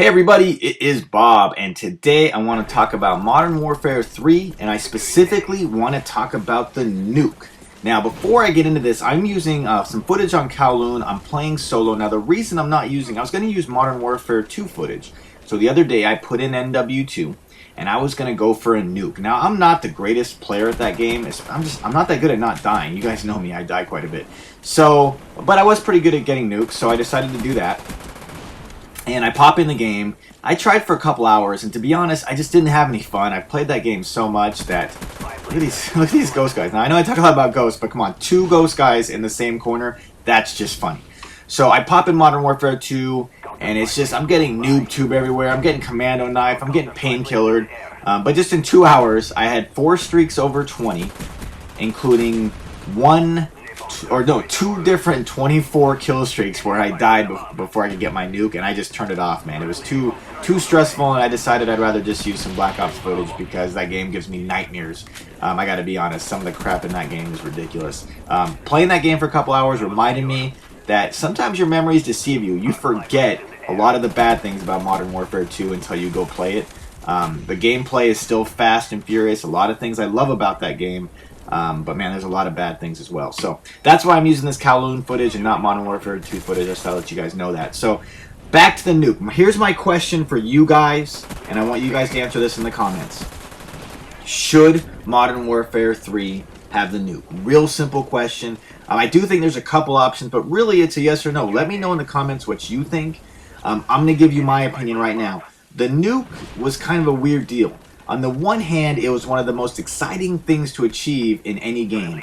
Hey everybody, it is Bob, and today I want to talk about Modern Warfare 3, and I specifically want to talk about the nuke. Now, before I get into this, I'm using some footage on Kowloon. I'm playing solo. Now, the reason I'm not using, I was going to use Modern Warfare 2 footage. So the other day, I put in MW2, and I was going to go for a nuke. Now, I'm not the greatest player at that game. I'm not that good at not dying. You guys know me, I die quite a bit. So, but I was pretty good at getting nukes, so I decided to do that. And I pop in the game. I tried for a couple hours, and to be honest, I just didn't have any fun. I've played that game so much that look at these ghost guys. Now I know I talk a lot about ghosts, but come on, two ghost guys in the same corner, that's just funny. So I pop in Modern Warfare 2, and it's just I'm getting noob tube everywhere. I'm getting commando knife. I'm getting painkillered. But just in 2 hours, I had 4 streaks over 20, including two different 24 kill streaks where I died before I could get my nuke, and I just turned it off, man. It was too stressful, and I decided I'd rather just use some Black Ops footage because that game gives me nightmares. I gotta be honest, some of the crap in that game is ridiculous. Playing that game for a couple hours reminded me that sometimes your memories deceive you. You forget a lot of the bad things about Modern Warfare 2 until you go play it. The gameplay is still fast and furious. A lot of things I love about that game. But man, there's a lot of bad things as well. So that's why I'm using this Kowloon footage and not Modern Warfare 2 footage, just to let you guys know that. So back to the nuke. Here's my question for you guys, and I want you guys to answer this in the comments. Should Modern Warfare 3 have the nuke? Real simple question. I do think there's a couple options, but really it's a yes or no. Let me know in the comments what you think. I'm going to give you my opinion right now. The nuke was kind of a weird deal. On the one hand, it was one of the most exciting things to achieve in any game.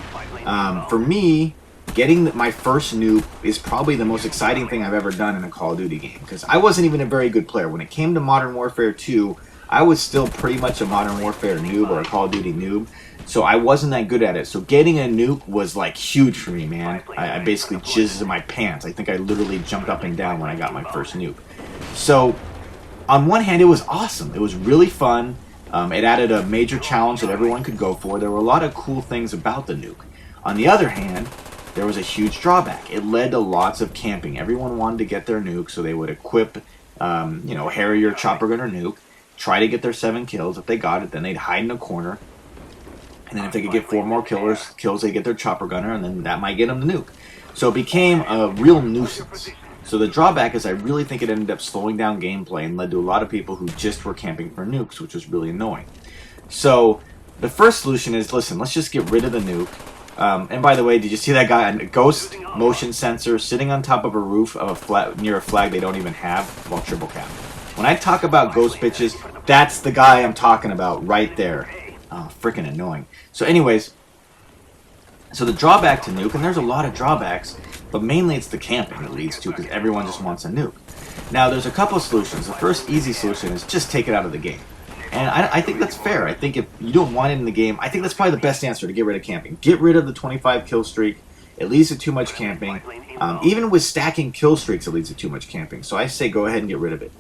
For me, getting my first nuke is probably the most exciting thing I've ever done in a Call of Duty game, because I wasn't even a very good player. When it came to Modern Warfare 2, I was still pretty much a Modern Warfare noob or a Call of Duty noob, so I wasn't that good at it. So getting a nuke was like huge for me, man. I basically jizzed in my pants. I think I literally jumped up and down when I got my first nuke. So on one hand, it was awesome. It was really fun. It added a major challenge that everyone could go for. There were a lot of cool things about the nuke. On the other hand, there was a huge drawback. It led to lots of camping. Everyone wanted to get their nuke, so they would equip, Harrier, chopper gun, or nuke, try to get their 7 kills. If they got it, then they'd hide in a corner. And then if they could get 4 more kills, they'd get their chopper gunner, and then that might get them the nuke. So it became a real nuisance. So the drawback is I really think it ended up slowing down gameplay and led to a lot of people who just were camping for nukes, which was really annoying. So the first solution is, listen, let's just get rid of the nuke. And by the way, did you see that guy on a ghost motion sensor sitting on top of a roof of near a flag they don't even have? Well, triple cap. When I talk about ghost bitches, that's the guy I'm talking about right there. Oh, freaking annoying. So anyways, so the drawback to nuke, and there's a lot of drawbacks, but mainly it's the camping it leads to, because everyone just wants a nuke. Now, there's a couple of solutions. The first easy solution is just take it out of the game. And I think that's fair. I think if you don't want it in the game, I think that's probably the best answer to get rid of camping. Get rid of the 25 kill streak. It leads to too much camping. Even with stacking kill streaks, it leads to too much camping. So I say go ahead and get rid of it.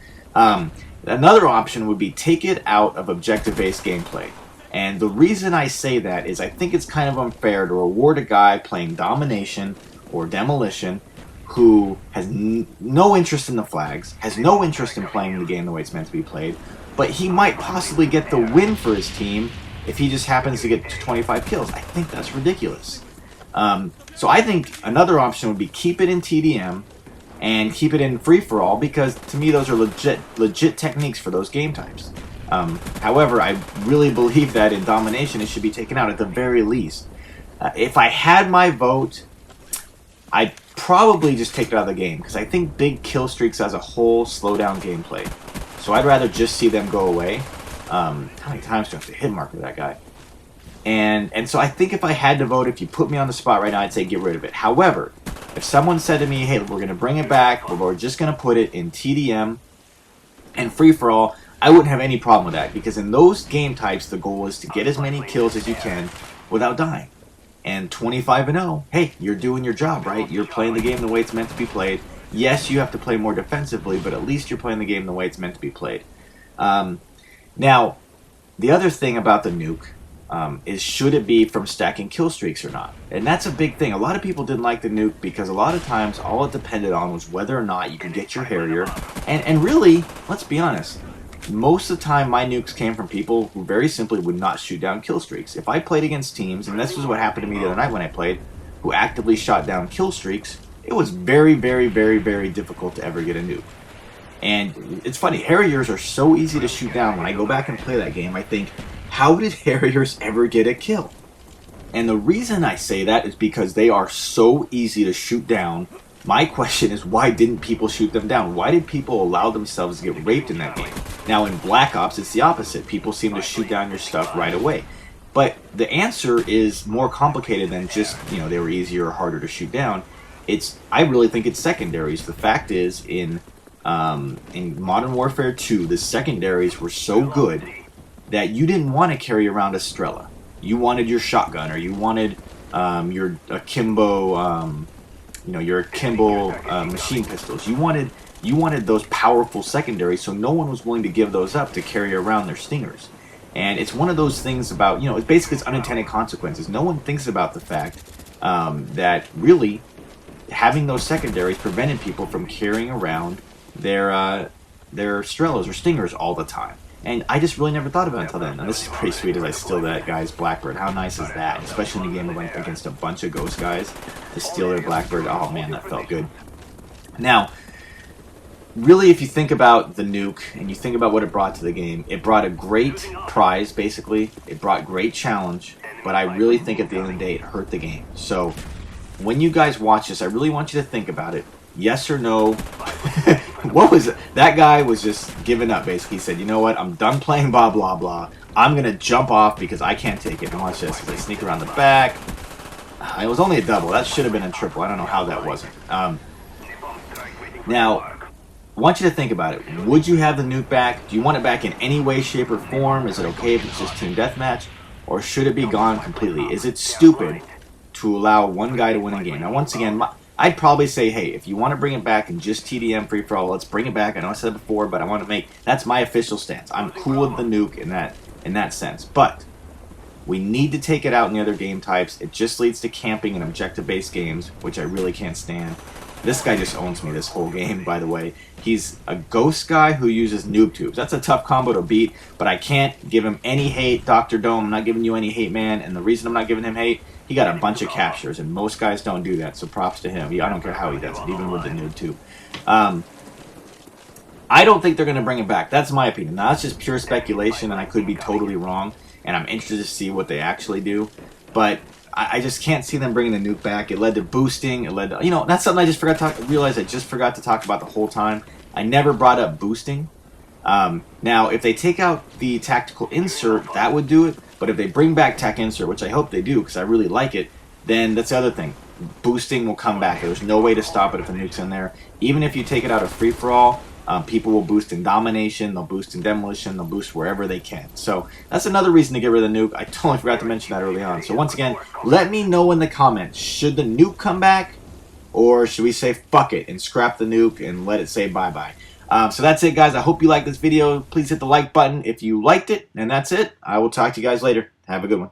Another option would be take it out of objective-based gameplay. And the reason I say that is I think it's kind of unfair to reward a guy playing domination or demolition who has no interest in the flags, has no interest in playing the game the way it's meant to be played, but he might possibly get the win for his team if he just happens to get 25 kills. I think that's ridiculous. So I think another option would be keep it in TDM and keep it in free-for-all, because to me those are legit techniques for those game types. However, I really believe that in domination it should be taken out at the very least. If I had my vote, I'd probably just take it out of the game, because I think big kill streaks as a whole slow down gameplay. So I'd rather just see them go away. How many times do I have to hit marker that guy? And so I think if I had to vote, if you put me on the spot right now, I'd say get rid of it. However, if someone said to me, hey, we're going to bring it back, or we're just going to put it in TDM and free-for-all, I wouldn't have any problem with that, because in those game types, the goal is to get as many kills as you can without dying. And 25-0, hey, you're doing your job, right? You're playing the game the way it's meant to be played. Yes, you have to play more defensively, but at least you're playing the game the way it's meant to be played. Now, the other thing about the nuke, is should it be from stacking kill streaks or not? And that's a big thing. A lot of people didn't like the nuke because a lot of times all it depended on was whether or not you could get your Harrier. And really, let's be honest, most of the time my nukes came from people who very simply would not shoot down kill streaks. If I played against teams, and this was what happened to me the other night when I played, who actively shot down kill streaks, it was very, very, very, very difficult to ever get a nuke. And it's funny, Harriers are so easy to shoot down. When I go back and play that game, I think, how did Harriers ever get a kill? And the reason I say that is because they are so easy to shoot down. My question is, why didn't people shoot them down? Why did people allow themselves to get raped in that game? Now in Black Ops, it's the opposite. People seem to shoot down your stuff right away. But the answer is more complicated than just, you know, they were easier or harder to shoot down. I really think it's secondaries. The fact is, in Modern Warfare 2, the secondaries were so good that you didn't want to carry around a Strela. You wanted your shotgun, or you wanted your akimbo, your akimbo machine pistols. You wanted those powerful secondaries, so no one was willing to give those up to carry around their stingers. And it's one of those things about, it's basically it's unintended consequences. No one thinks about the fact that really having those secondaries prevented people from carrying around their Strelas or stingers all the time. And I just really never thought about it until then. And this is pretty sweet as I steal that guy's Blackbird. How nice is that? Especially in a game I went against a bunch of ghost guys to steal their Blackbird. Oh man, that felt good. Now, really, if you think about the nuke and you think about what it brought to the game, it brought a great prize, basically. It brought great challenge. But I really think at the end of the day, it hurt the game. So when you guys watch this, I really want you to think about it. Yes or no? What was it? That guy was just giving up, basically. He said, you know what? I'm done playing blah, blah, blah. I'm going to jump off because I can't take it. And watch this. As I sneak around the back. It was only a double. That should have been a triple. I don't know how that wasn't. Now, I want you to think about it. Would you have the nuke back? Do you want it back in any way, shape, or form? Is it okay if it's just Team Deathmatch? Or should it be gone completely? Is it stupid to allow one guy to win a game? Now, once again, I'd probably say, hey, if you want to bring it back and just TDM free-for-all, let's bring it back. I know I said it before, but I want to make... That's my official stance. I'm cool with the nuke in that sense. But we need to take it out in the other game types. It just leads to camping and objective-based games, which I really can't stand. This guy just owns me this whole game, by the way. He's a ghost guy who uses noob tubes. That's a tough combo to beat, but I can't give him any hate. Dr. Dome, I'm not giving you any hate, man. And the reason I'm not giving him hate, he got a bunch of captures, and most guys don't do that, so props to him. I don't care how he does it, even with the noob tube. I don't think they're going to bring it back. That's my opinion. Now, that's just pure speculation, and I could be totally wrong, and I'm interested to see what they actually do. But I just can't see them bringing the nuke back. It led to boosting. It led to, that's something I just realized I just forgot to talk about the whole time. I never brought up boosting. Now, if they take out the tactical insert, that would do it. But if they bring back tac insert, which I hope they do because I really like it, then that's the other thing. Boosting will come back. There's no way to stop it if the nuke's in there. Even if you take it out of free-for-all, people will boost in domination, they'll boost in demolition, they'll boost wherever they can. So that's another reason to get rid of the nuke. I totally forgot to mention that early on. So once again, let me know in the comments, should the nuke come back? Or should we say fuck it and scrap the nuke and let it say bye-bye? So that's it, guys. I hope you liked this video. Please hit the like button if you liked it. And that's it. I will talk to you guys later. Have a good one.